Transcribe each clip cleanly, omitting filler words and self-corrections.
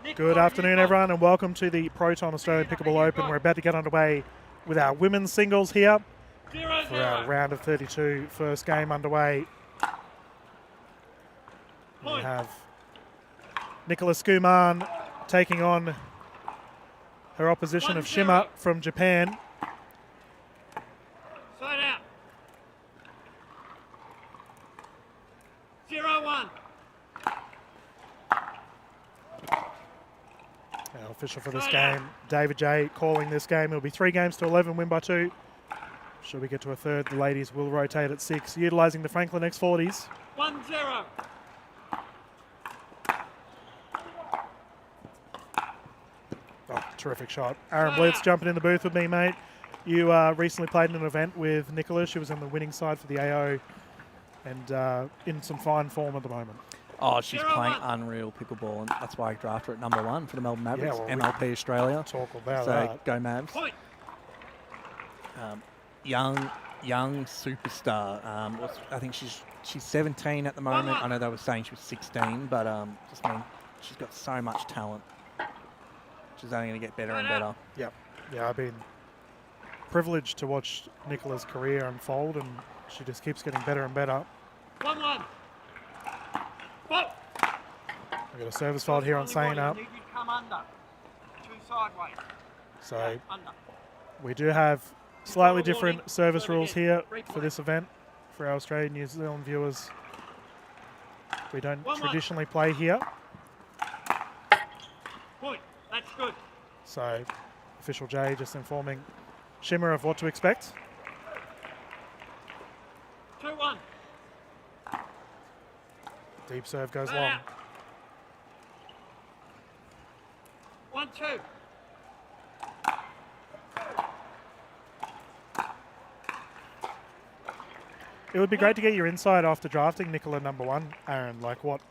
Good afternoon, everyone, and welcome to the Proton Australian Pickleball Open. We're about to get underway with our women's singles here for our round of 32 first game underway. We have Nicole Schoemnan taking on her opposition of Shima from Japan. Side out. 0-1. Our official for this game, David J, calling this game. It'll be 3 games to 11, win by 2. Should we get to a third, the ladies will rotate at 6, utilising the Franklin X40s. 1-0. Oh, terrific shot. Aaron Blitz jumping in the booth with me, mate. You recently played in an event with Nicola. She was on the winning side for the AO and in some fine form at the moment. Oh, she's playing unreal pickleball, and that's why I drafted her at number 1 for the Melbourne Mavericks, MLP Australia. Talk about so that. Go Mavs. Young superstar. I think she's 17 at the moment. I know they were saying she was 16, but just mean she's got so much talent. She's only going to get better and better. Yep. Yeah, I've been privileged to watch Nicola's career unfold, and she just keeps getting better and better. 1-1. We've got a service fault here on Seina. Come under. 2 sideways. So Under. we do have slightly different service rules here for this event for our Australian New Zealand viewers. We don't traditionally play here. Point. That's good. So official J just informing Shimmer of what to expect. 2-1. Deep serve goes long. 1-2. It would be great to get your insight after drafting Nicola number 1, Aaron. Like, what?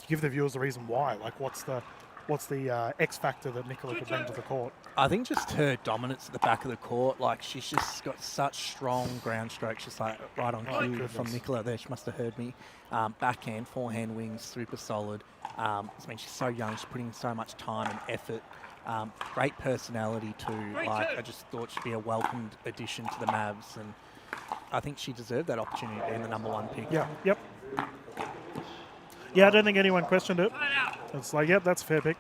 Give the viewers the reason why. Like, what's the X factor that Nicola could bring to the court? I think just her dominance at the back of the court. Like, she's just got such strong ground strokes, just like right on cue from Nicola there. She must have heard me. Backhand, forehand wings, super solid. I mean, she's so young. She's putting so much time and effort. Great personality too. Like, I just thought she'd be a welcomed addition to the Mavs, and I think she deserved that opportunity to be the number 1 pick. Yeah. Yep. Yeah, I don't think anyone questioned it. It's like, yep, that's a fair pick.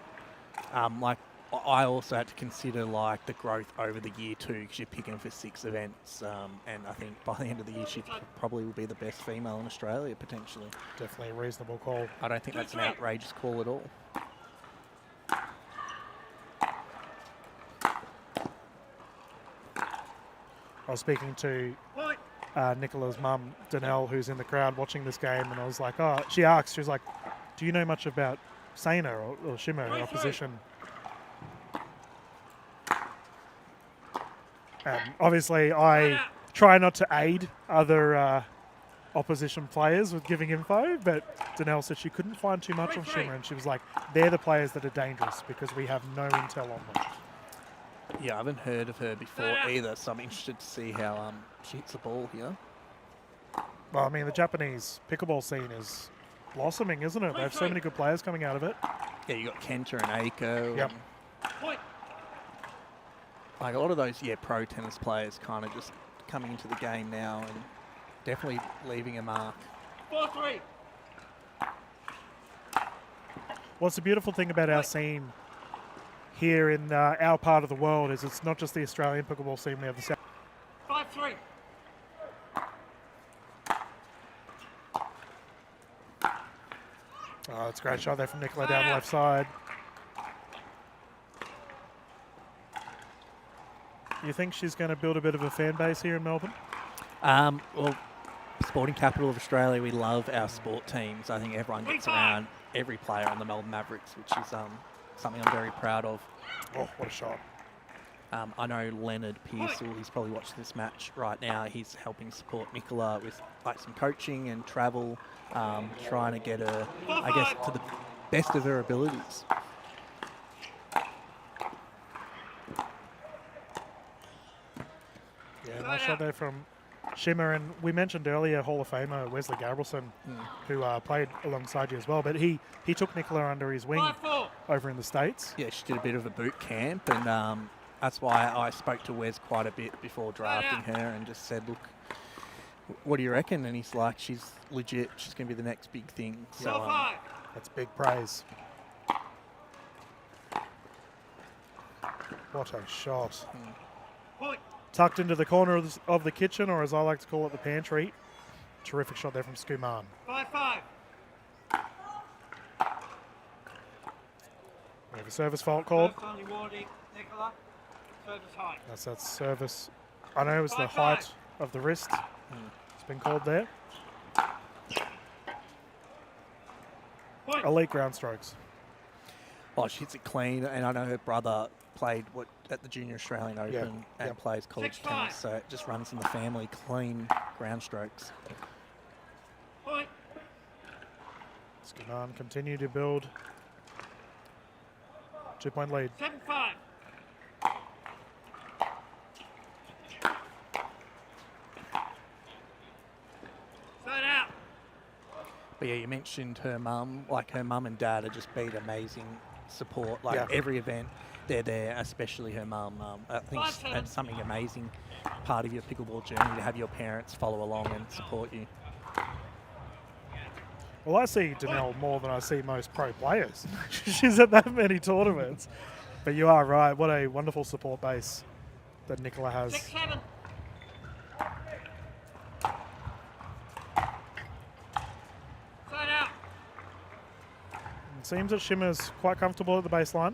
Like, I also had to consider like the growth over the year too, because you're picking for 6 events, and I think by the end of the year she probably will be the best female in Australia potentially. Definitely a reasonable call. I don't think that's an outrageous call at all. I was speaking to Nicola's mum, Danelle, who's in the crowd watching this game, and I was like, oh, she was like, do you know much about Seina or Shima, her opposition? Obviously, I try not to aid other opposition players with giving info, but Danelle said she couldn't find too much on Shima, and she was like, they're the players that are dangerous because we have no intel on them. Yeah, I haven't heard of her before either, so I'm interested to see how she hits the ball here. Well, I mean, the Japanese pickleball scene is blossoming, isn't it? They have so many good players coming out of it. Yeah, you got Kenta and Aiko. Yep. Like a lot of those, pro tennis players kind of just coming into the game now and definitely leaving a mark. 4-3. What's the beautiful thing about our scene here in our part of the world is it's not just the Australian pickleball scene, we have the South. 5-3. Oh, that's a great shot there from Nicola down the left side. You think she's going to build a bit of a fan base here in Melbourne? Well, sporting capital of Australia, we love our sport teams. I think everyone gets around every player on the Melbourne Mavericks, which is something I'm very proud of. Oh, what a shot. I know Leonard Pearsall, he's probably watching this match right now. He's helping support Nicola with like some coaching and travel, trying to get her, I guess, to the best of her abilities. Yeah, nice shot there from Shimmer, and we mentioned earlier Hall of Famer Wesley Gabrielson, who played alongside you as well, but he took Nicola under his wing over in the States. Yeah, she did a bit of a boot camp, and that's why I spoke to Wes quite a bit before drafting her and just said, look, what do you reckon? And he's like, she's legit. She's going to be the next big thing. So That's big praise. What a shot. Point. Tucked into the corner of the kitchen, or as I like to call it, the pantry. Terrific shot there from Schoemnan. 5-5. We have a service fault called. First only warning, Nicola. Service high. That's that service. I know it was the 5-5. height of the wrist. It's been called there. Point. Elite ground strokes. oh, she hits it clean, and I know her brother played at the Junior Australian Open and plays college 6-5. tennis, so it just runs in the family. Clean ground strokes. Point. Schoemnan continue to build 2-point lead. 7-5. Third out. But yeah, you mentioned her mum. Like, her mum and dad have just been amazing support. Like, Yeah. every event, they're there, especially her mum. I think it's something amazing part of your pickleball journey to have your parents follow along and support you. Well, I see Danelle more than I see most pro players. She's at that many tournaments. But you are right. What a wonderful support base that Nicola has. 6-7. Third out. It seems that Shima's quite comfortable at the baseline.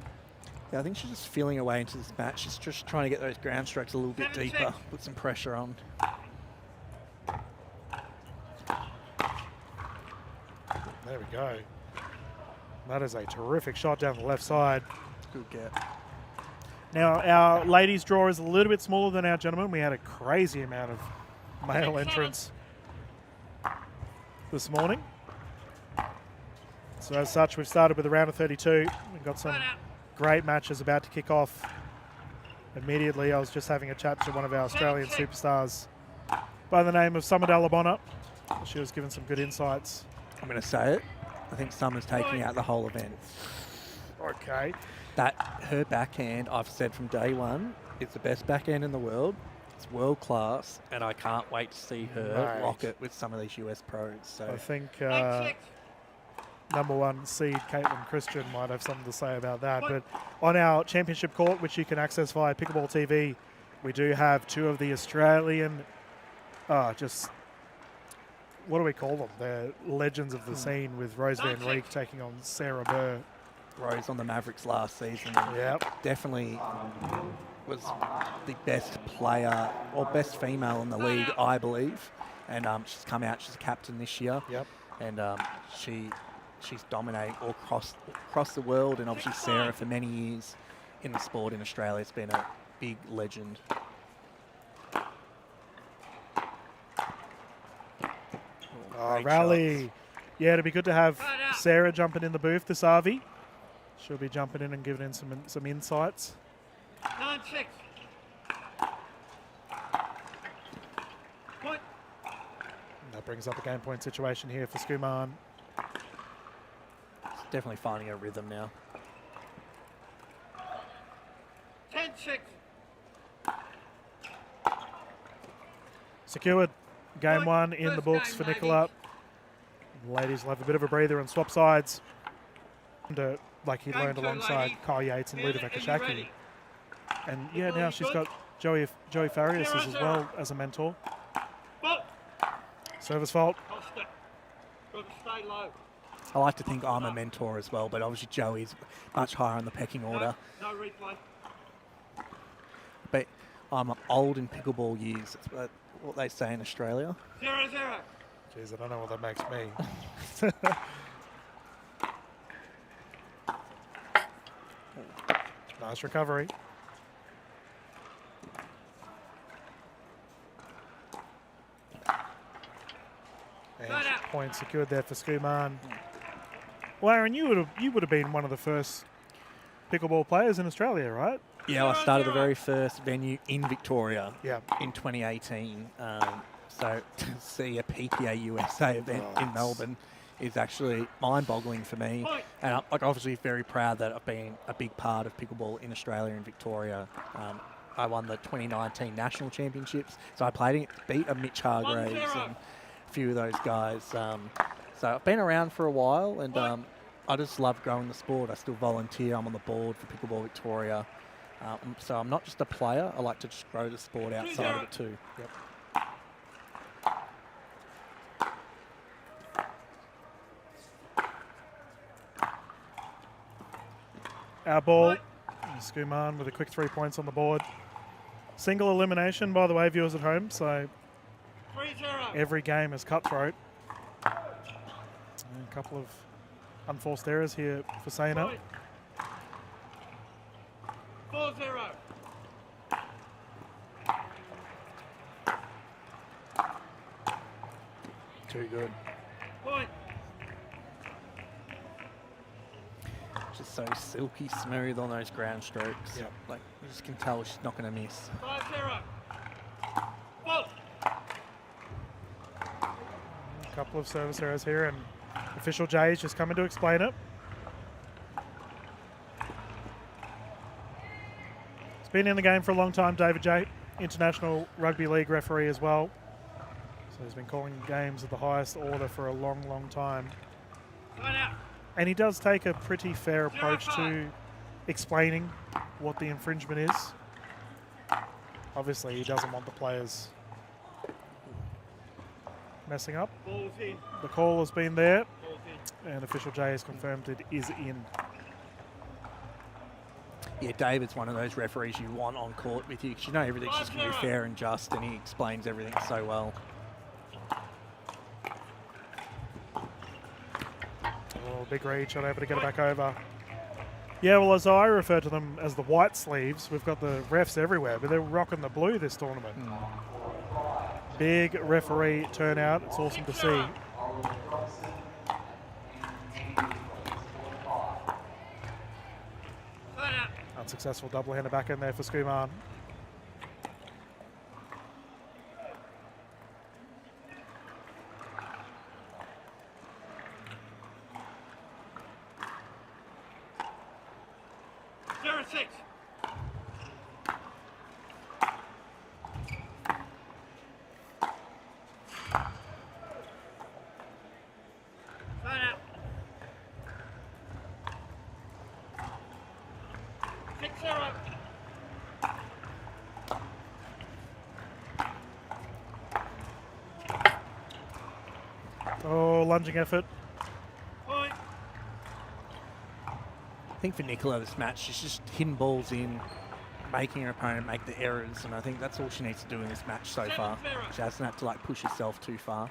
Yeah, I think she's just feeling her way into this match. She's just trying to get those ground strokes a little bit 7-6. deeper, put some pressure on. There we go. That is a terrific shot down the left side. Good get. Now, our ladies' draw is a little bit smaller than our gentlemen. We had a crazy amount of male entrants this morning. So as such, we've started with a round of 32. We've got some Third out. great matches about to kick off immediately. I was just having a chat to one of our Australian superstars by the name of Summer Dalabonna. She was given some good insights. I'm going to say it. I think Summer's taking out the whole event. Okay. That her backhand, I've said from day one, is the best backhand in the world. It's world class, and I can't wait to see her Mate. rock it with some of these US pros. So I think 8-6. number one seed Caitlin Christian might have something to say about that. But on our championship court, which you can access via Pickleball TV, we do have two of the Australian, what do we call them? They're legends of the scene, with Rose Van Reek taking on Sarah Burr. Rose on the Mavericks last season. Yep. Definitely was the best player or best female in the league, I believe. And she's come out, she's a captain this year. Yep. And she's dominating all across the world. And obviously Sarah, for many years in the sport in Australia, has been a big legend. Great Rally. shots. Yeah, it'd be good to have Sarah jumping in the booth this RV. She'll be jumping in and giving in some insights. 9-6. Point. That brings up a game point situation here for Schoemnan. She's definitely finding a rhythm now. 10-6. Secured. Game Point. one in the First books game, for ladies. Nicola. The ladies will have a bit of a breather and swap sides. And, like he Game learned two, alongside ladies. Kyle Yates and Ludovic Are you Ashaki. ready? And yeah, now she's got Joey Farias as well as a mentor. Fault. Service fault. Got to stay low. I like to think I'm a mentor as well, but obviously Joey's much higher on the pecking order. No replay. But I'm old in pickleball years. That's what they say in Australia. 0-0. Jeez, I don't know what that makes me. Nice recovery. And point secured there for Schoemnan. Well, Aaron, you would have been one of the first pickleball players in Australia, right? Yeah, I started the very first venue in Victoria Yeah. in 2018. So to see a PPA USA event in Melbourne is actually mind-boggling for me. And I'm like, obviously very proud that I've been a big part of pickleball in Australia and Victoria. I won the 2019 National Championships, so I beat a Mitch Hargraves and a few of those guys. So I've been around for a while, and I just love growing the sport. I still volunteer. I'm on the board for Pickleball Victoria. So I'm not just a player. I like to just grow the sport outside of it too. Yep. Our ball. Schoemnan with a quick 3 points on the board. Single elimination, by the way, viewers at home. So 3-0. every game is cutthroat. And a couple of unforced errors here for Seina. 4-0. Too good. Point. Just so silky smooth on those ground strokes. Yep. Like, you just can tell she's not going to miss. 5-0. Fault. A couple of service errors here, and official Jay's just coming to explain it. He's been in the game for a long time, David Jay, International Rugby League referee as well. So he's been calling games at the highest order for a long, long time. Line out. And he does take a pretty fair approach to explaining what the infringement is. Obviously, he doesn't want the players messing up. Ball's in. The call has been there, Ball's in. and official Jay has confirmed it is in. Yeah, David's one of those referees you want on court with you because you know everything's just going to be fair and just, and he explains everything so well. Oh, big reach, unable to get it back over. Yeah, well, as I refer to them as the white sleeves, we've got the refs everywhere, but they're rocking the blue this tournament. Big referee turnout. It's awesome to see. Unsuccessful double-hander back in there for Schoemnan. Oh, lunging effort. Point. I think for Nicola this match, she's just hitting balls in, making her opponent make the errors, and I think that's all she needs to do in this match so far. She hasn't had to like push herself too far.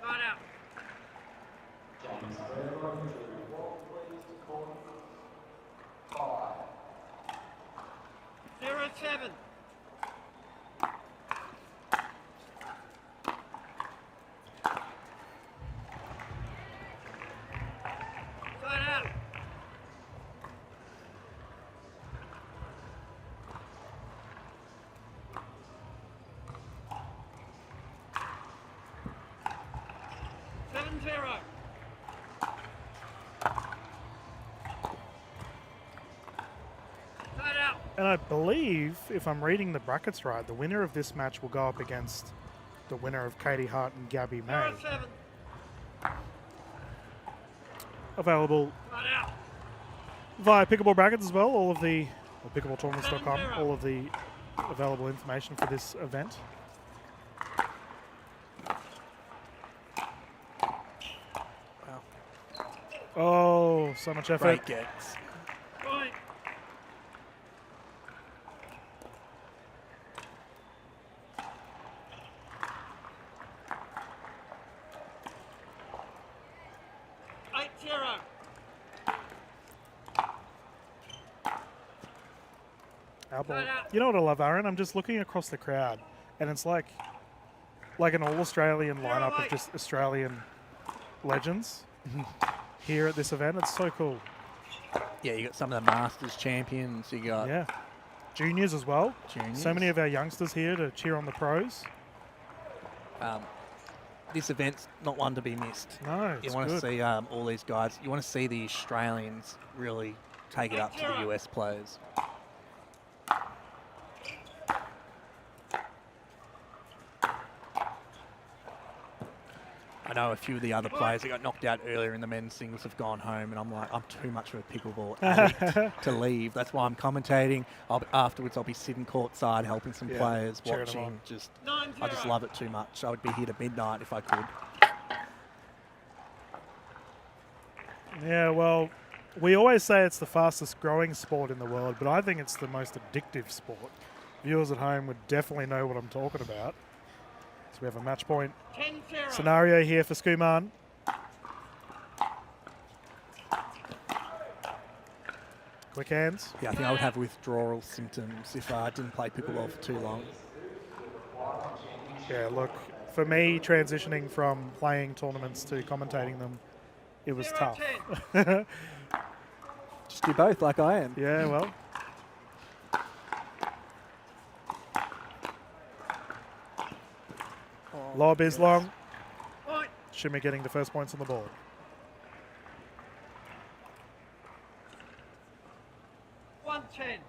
Line out. 0-7. Line out. And I believe, if I'm reading the brackets right, the winner of this match will go up against the winner of Katie Hart and Gabby May. 0-7. Available Line out. via Pickleball brackets as well. All of the, or pickleballtournaments.com, all of the available information for this event. Wow. Oh, so much effort. Great gets. Point. Our ball. You know what I love, Aaron? I'm just looking across the crowd, and it's like an all-Australian lineup of just Australian legends here at this event. It's so cool. Yeah, you got some of the Masters champions. You got Yeah. Juniors as well. juniors. So many of our youngsters here to cheer on the pros. this event's not one to be missed. No, You it's want to good. see all these guys. You want to see the Australians really take it up to the US players. I know a few of the other players that got knocked out earlier in the men's singles have gone home, and I'm like, I'm too much of a pickleball addict to leave. That's why I'm commentating. Afterwards, I'll be sitting courtside helping some players, cheering them watching. on. I just love it too much. I would be here to midnight if I could. Yeah, well, we always say it's the fastest growing sport in the world, but I think it's the most addictive sport. Viewers at home would definitely know what I'm talking about. So we have a match point 10-0. scenario here for Schoemnan. Quick hands. Yeah, I think I would have withdrawal symptoms if I didn't play pickleball for too long. Yeah, look, for me, transitioning from playing tournaments to commentating them, it was tough. 0-10. Just do both like I am. Yeah, well. Lob is long. Point. Shima getting the first points on the board. One 10.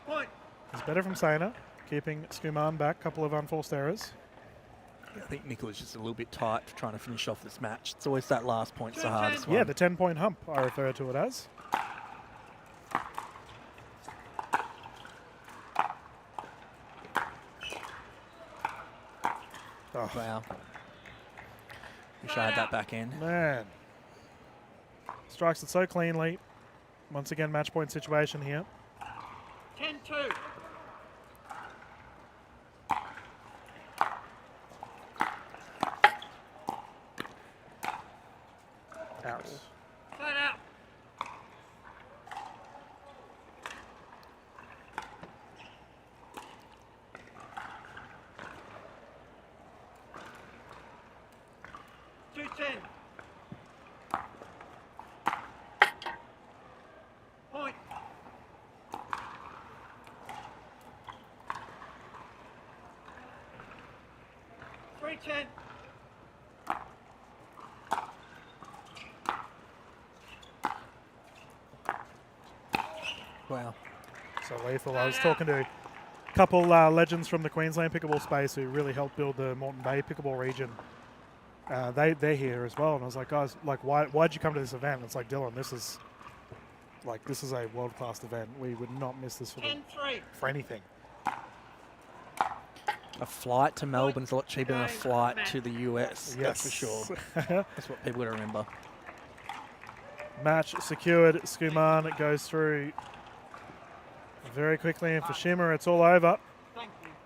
Point. It's better from Seina, keeping Schoemnan back. Couple of unforced errors. I think Nicola's just a little bit tight for trying to finish off this match. It's always that last point's the hardest one. Yeah, the 10-point hump, I refer to it as. Oh, Wow. Wish I had that back end. man. Strikes it so cleanly. Once again, match point situation here. 10-2. Out. Side out. Two 10. Point. Three 10. Wow. So lethal. I was talking to a couple legends from the Queensland pickleball space who really helped build the Moreton Bay pickleball region. They're here as well, and I was like, guys, like, why'd you come to this event? It's like, Dylan, this is a world-class event. We would not miss this 10-3. for anything. A flight to Melbourne's a lot cheaper than a flight to the US, that's for sure. That's what people got to remember. Match secured. Schoemnan goes through very quickly, and for Shima, it's all over.